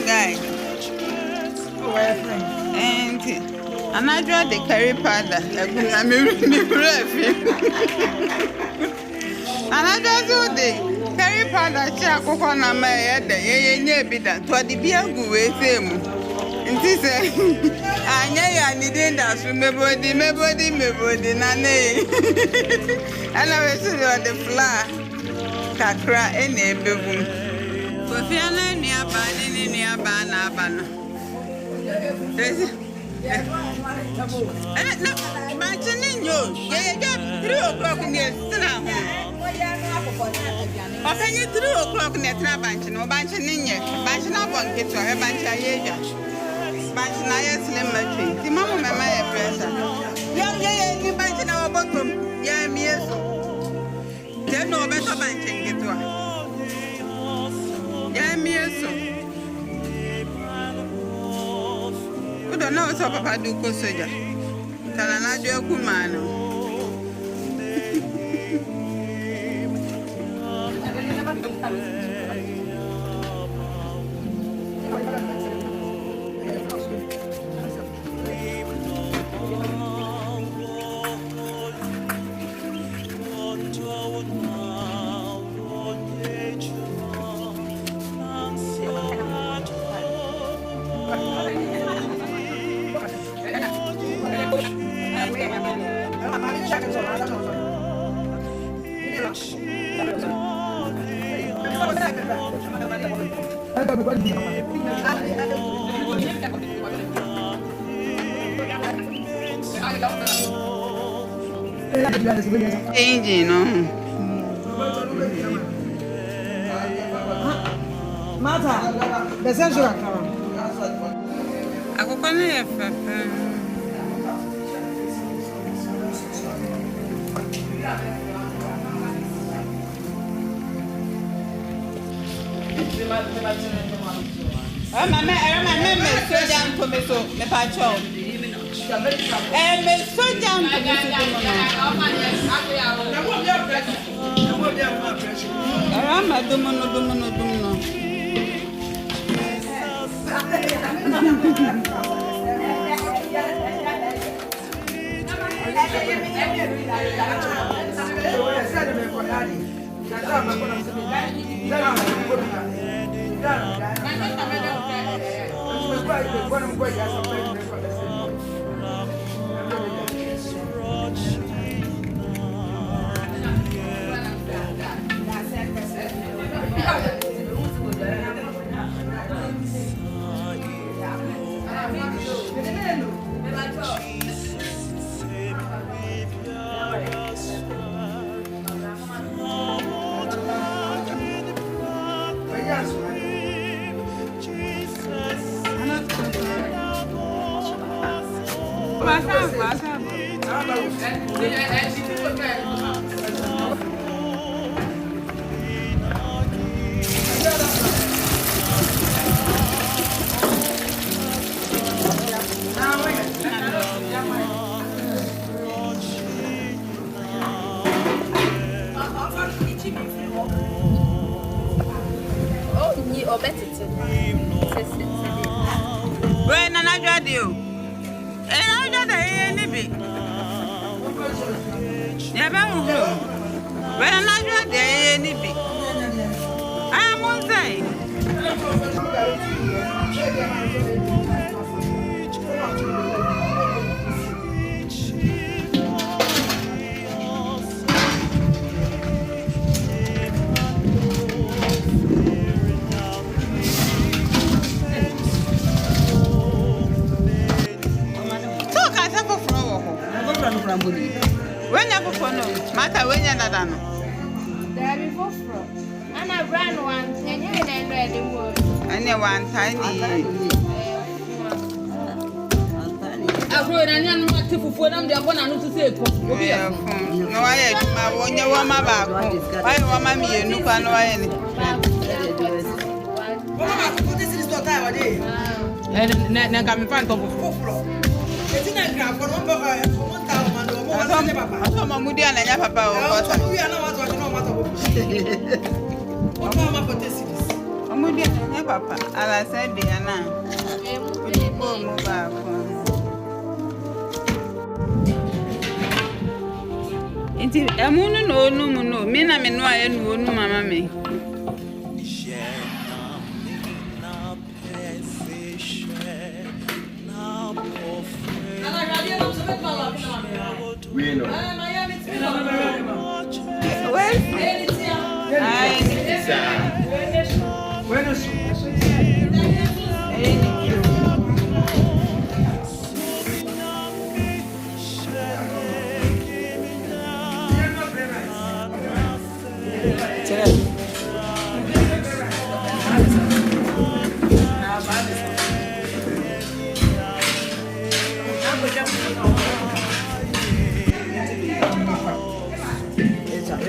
Guy. And I draw the curry powder. And I just do the curry powder. Check on my head. Yeah, be that. To the beer go with him. And he said, I need that. My body, nane. And I was on the floor. Kakra and a baboon. Fiona near Banana. Mentioning you, yeah, 3 o'clock in the cinema. Open you 3 o'clock in the Trabanch, no banching yet. Banching up on kids or a bunch of years. Banching slim machine. The mama, my pressure. Yeah, you banching our bottom. Yeah, me so. There's no better banching it to her. Yeah, me so. We don't know what Papa do, Kosoja. Talanadio Kumano. Changing, no. Mata, the sense of I go on here. When I got you, and I got a bit. Never when I got the bit. I'm on side. When you have a phone, Mata, when you're not done. There is Bofuro. brand one, and you ain't ready more. Any one tiny. I've heard any animal for them, they are one and to say, No, I want your woman back. Why, Mamma, you know, I know any. This is the time of day. And then come in front of Bofuro. It's in a graph for 1,000 I saw my moody and I papa. We are not watching no matter what. What for this? Moody and papa. I said, Diana. Move back. Inti amunu no no me na me no aye no mama me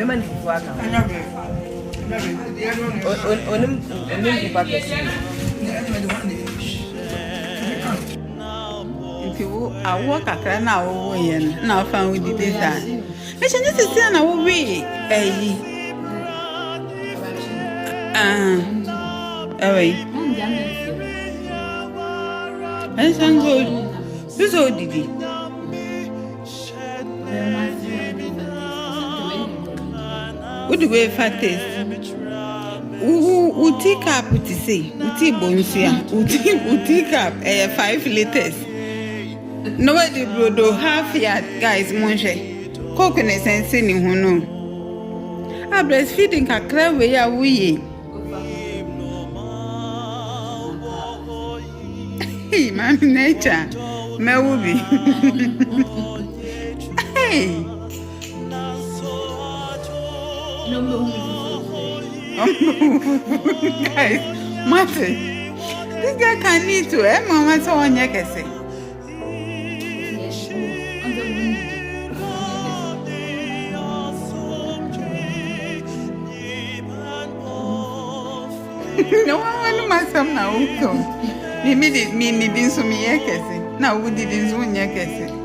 women who work If you walk a cran now, now found with this. But she needs to see an away. Away. And some good. This old did it. What do we fact is? Uti cap to say, Uti bonsia, Uti cap, 5 liters. Nobody brodo half yard guys, Monche. Coconuts and sinning who know. I breastfeeding kakra way away. Hey, Mammy Nature, Melby. Hey. Guys, Martin, this guy can need to, Mama, so on your case. No one wants some now. Me did me needing some yakes. Now, we didn't soon yakes.